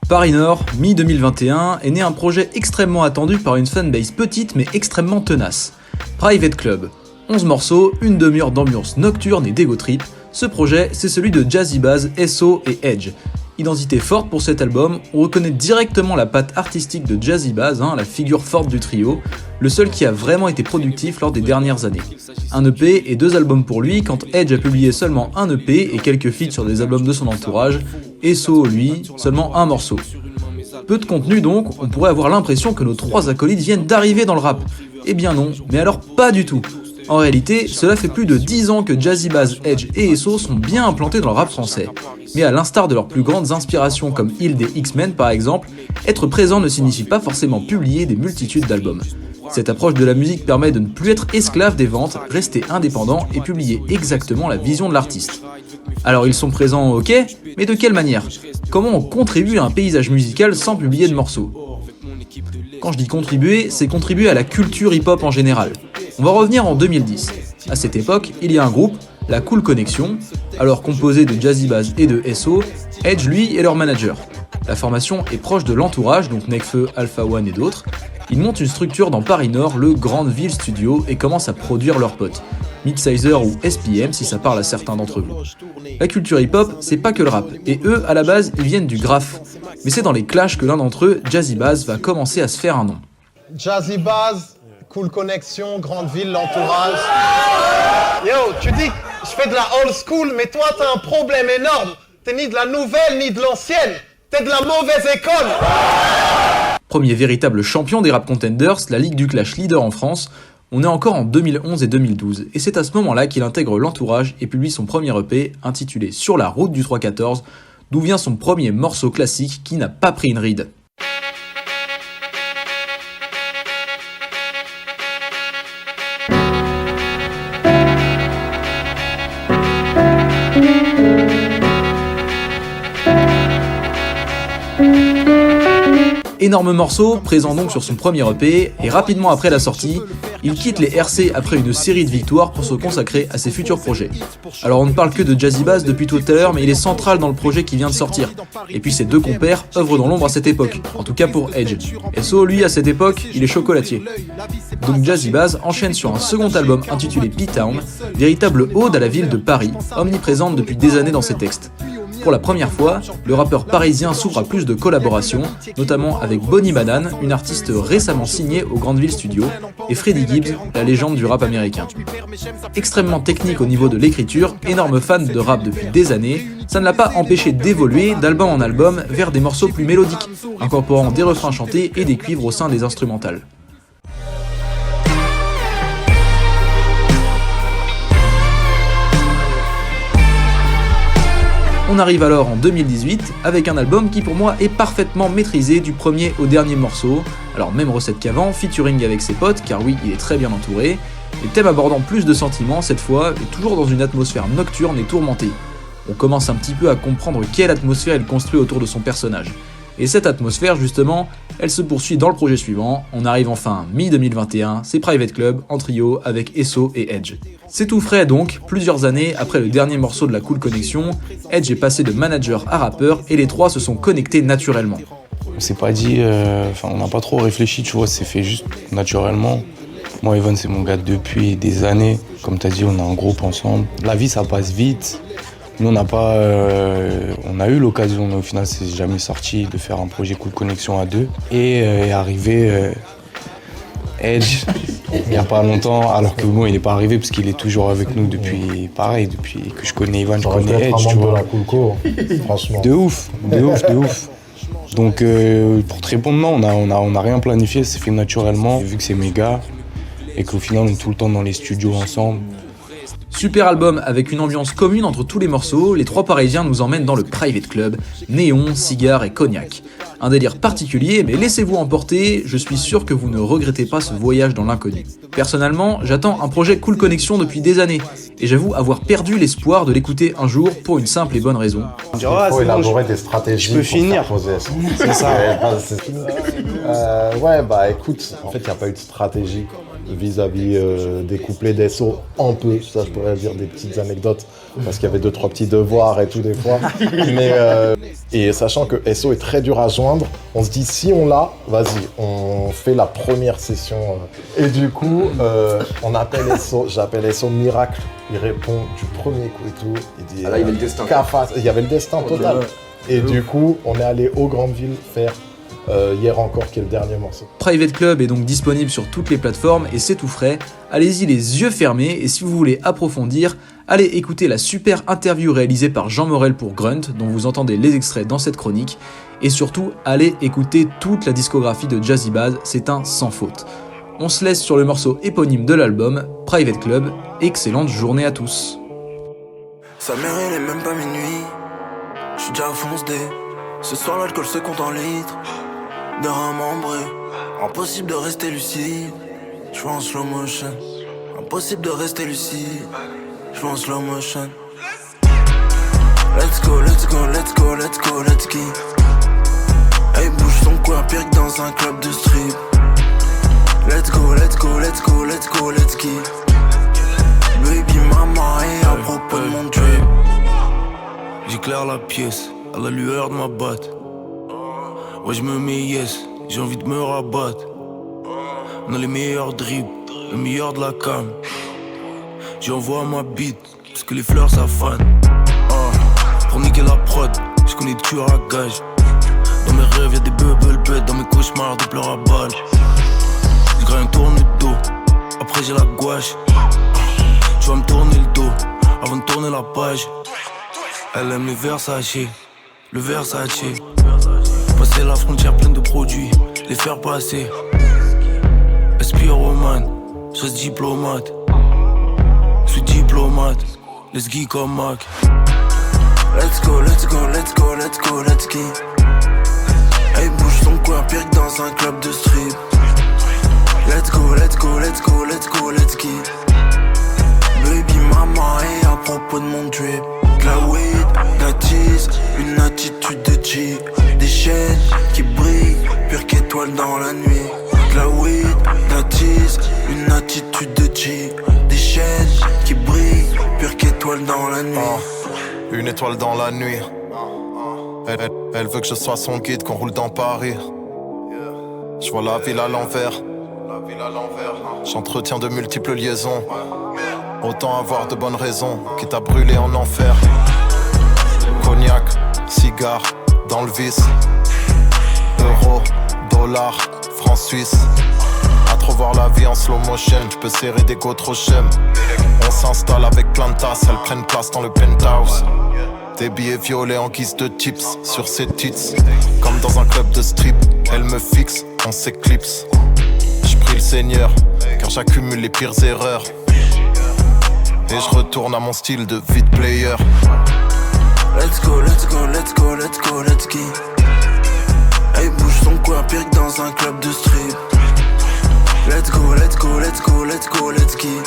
Paris Nord, mi-2021, est né un projet extrêmement attendu par une fanbase petite mais extrêmement tenace. Private Club. 11 morceaux, une demi-heure d'ambiance nocturne et d'ego trip. Ce projet, c'est celui de Jazzy Bass, SO et Edge. Identité forte pour cet album, on reconnaît directement la patte artistique de Jazzy Bass, la figure forte du trio, le seul qui a vraiment été productif lors des dernières années. Un EP et 2 albums pour lui, quand Edge a publié seulement un EP et quelques feats sur des albums de son entourage, SO, lui, seulement un morceau. Peu de contenu donc, on pourrait avoir l'impression que nos 3 acolytes viennent d'arriver dans le rap. Eh bien non, mais alors pas du tout. En réalité, cela fait plus de 10 ans que Jazzy Bass, Edge et SO sont bien implantés dans le rap français. Mais à l'instar de leurs plus grandes inspirations comme Hill des X-Men par exemple, être présent ne signifie pas forcément publier des multitudes d'albums. Cette approche de la musique permet de ne plus être esclave des ventes, rester indépendant et publier exactement la vision de l'artiste. Alors ils sont présents, ok, mais de quelle manière ? Comment on contribue à un paysage musical sans publier de morceaux ? Quand je dis contribuer, c'est contribuer à la culture hip-hop en général. On va revenir en 2010. À cette époque, il y a un groupe, la Cool Connection, alors composé de Jazzy Bass et de SO, Edge lui est leur manager. La formation est proche de l'entourage, donc Nekfeu, Alpha One et d'autres. Ils montent une structure dans Paris Nord, le Grandville Studio, et commencent à produire leurs potes. Midsizer ou SPM si ça parle à certains d'entre vous. La culture hip-hop, c'est pas que le rap, et eux, à la base, ils viennent du graphe. Mais c'est dans les clashs que l'un d'entre eux, Jazzy Bass, va commencer à se faire un nom. Jazzy Bass, Cool Connection, Grandville, l'entourage. Yo, tu dis, je fais de la old school, mais toi t'as un problème énorme. T'es ni de la nouvelle, ni de l'ancienne. T'es de la mauvaise école. Premier véritable champion des Rap Contenders, la Ligue du Clash leader en France, on est encore en 2011 et 2012, et c'est à ce moment-là qu'il intègre l'entourage et publie son premier EP intitulé Sur la route du 314, d'où vient son premier morceau classique qui n'a pas pris une ride. Énorme morceau, présent donc sur son premier EP, et rapidement après la sortie, il quitte les RC après une série de victoires pour se consacrer à ses futurs projets. Alors on ne parle que de Jazzy Bass depuis tout à l'heure, mais il est central dans le projet qui vient de sortir. Et puis ses 2 compères œuvrent dans l'ombre à cette époque, en tout cas pour Edge. SO, lui, à cette époque, il est chocolatier. Donc Jazzy Bass enchaîne sur un second album intitulé P-Town, véritable ode à la ville de Paris, omniprésente depuis des années dans ses textes. Pour la première fois, le rappeur parisien s'ouvre à plus de collaborations, notamment avec Bonnie Banane, une artiste récemment signée au Grandville Studio, et Freddie Gibbs, la légende du rap américain. Extrêmement technique au niveau de l'écriture, énorme fan de rap depuis des années, ça ne l'a pas empêché d'évoluer d'album en album vers des morceaux plus mélodiques, incorporant des refrains chantés et des cuivres au sein des instrumentales. On arrive alors en 2018 avec un album qui pour moi est parfaitement maîtrisé du premier au dernier morceau, alors même recette qu'avant, featuring avec ses potes, car oui, il est très bien entouré, et thème abordant plus de sentiments cette fois, et toujours dans une atmosphère nocturne et tourmentée. On commence un petit peu à comprendre quelle atmosphère il construit autour de son personnage. Et cette atmosphère justement, elle se poursuit dans le projet suivant, on arrive enfin mi-2021, c'est Private Club en trio avec SO et Edge. C'est tout frais donc, plusieurs années après le dernier morceau de la Cool Connection, Edge est passé de manager à rappeur et les 3 se sont connectés naturellement. On s'est pas dit, on n'a pas trop réfléchi, tu vois, c'est fait juste naturellement. Moi, Evan, c'est mon gars depuis des années. Comme tu as dit, on a un groupe ensemble. La vie, ça passe vite. Nous, on a eu l'occasion, mais au final, c'est jamais sorti de faire un projet Cool Connection à 2. Et est arrivé Edge, il n'y a pas longtemps, alors que bon, il n'est pas arrivé parce qu'il est toujours avec nous depuis que je connais Evan, je connais Edge, tu vois. De la Coolco, franchement. De ouf. Donc, pour te répondre, non, on n'a rien planifié, c'est fait naturellement, vu que c'est mes gars, et qu'au final, on est tout le temps dans les studios ensemble. Super album avec une ambiance commune entre tous les morceaux, les 3 Parisiens nous emmènent dans le Private Club, néon, cigares et cognac. Un délire particulier, mais laissez-vous emporter, je suis sûr que vous ne regrettez pas ce voyage dans l'inconnu. Personnellement, j'attends un projet Cool Connection depuis des années, et j'avoue avoir perdu l'espoir de l'écouter un jour pour une simple et bonne raison. Il faut élaborer des stratégies je peux finir. pour faire poser. C'est ça. Écoute, en fait, il n'y a pas eu de stratégie vis-à-vis des couplets d'SO, un peu, ça je pourrais dire des petites anecdotes, parce qu'il y avait 2-3 petits devoirs et tout des fois, mais Et sachant que SO est très dur à joindre, on se dit si on l'a, vas-y, on fait la première session. Et du coup, on appelle SO, j'appelle SO Miracle. Il répond du premier coup et tout. Il dit, Ah là, il y avait le destin. Il y avait le destin total. Et du coup, on est allé aux grandes villes faire Hier encore, qui est le dernier morceau. Private Club est donc disponible sur toutes les plateformes et c'est tout frais. Allez-y les yeux fermés et si vous voulez approfondir, allez écouter la super interview réalisée par Jean Morel pour Grunt, dont vous entendez les extraits dans cette chronique. Et surtout, allez écouter toute la discographie de Jazzy Bass, c'est un sans faute. On se laisse sur le morceau éponyme de l'album, Private Club. Excellente journée à tous. Sa mère, il est même pas minuit. J'suis déjà fonce D. Ce soir, l'alcool se compte en litres. De rein membré. Impossible de rester lucide. J'vois en slow motion. Impossible de rester lucide. J'vois en slow motion. Let's go, let's go, let's go, let's go, let's go. Hey, bouge son coin, pire que dans un club de strip. Let's go, let's go, let's go, let's go, let's go. Baby mama, et à propos de mon trip. J'éclaire la pièce à la lueur de ma batte. Ouais, je me mets yes, j'ai envie de me rabattre. On a les meilleurs dribbles, le meilleur de la cam. J'envoie ma bite, parce que les fleurs ça fan. Pour niquer la prod, je connais des tueurs à gage. Dans mes rêves y'a des bubble beds, dans mes cauchemars des pleurs à balles. Je graille un tourne le dos, après j'ai la gouache. Tu vas me tourner le dos, avant de tourner la page. Elle aime les Versace, le Versace. Passer la frontière pleine de produits, les faire passer. Espiroman, je reste diplomate. Je suis diplomate, let's go comme Mac. Let's go, let's go, let's go, let's go, let's go. Hey, bouge ton coin, pire que dans un club de strip. Let's go, let's go, let's go, let's go, let's go. Baby mama, et à propos de mon drip. De la weed, de la tease, une attitude de G. Des chaînes qui brillent, pire qu'étoile dans la nuit. De la weed, de la tease, une attitude de G. Des chaînes qui brillent, pire qu'étoile dans la nuit. Une étoile dans la nuit. Elle veut que je sois son guide, qu'on roule dans Paris. Je vois la ville à l'envers. J'entretiens de multiples liaisons. Autant avoir de bonnes raisons, quitte à brûler en enfer. Cognac, cigare, dans le vice. Euro, dollar, francs suisses. À trop voir la vie en slow motion, je peux serrer des go trop chèmes. On s'installe avec plein de tasses, elles prennent place dans le penthouse. Des billets violets en guise de tips sur ses tits. Comme dans un club de strip, elle me fixe, on s'éclipse. Je prie le Seigneur, car j'accumule les pires erreurs. Et je retourne à mon style de vide player. Let's go, let's go, let's go, let's go, let's go. Hey, bouge ton coin, pire que dans un club de strip. Let's go, let's go, let's go, let's go, let's go.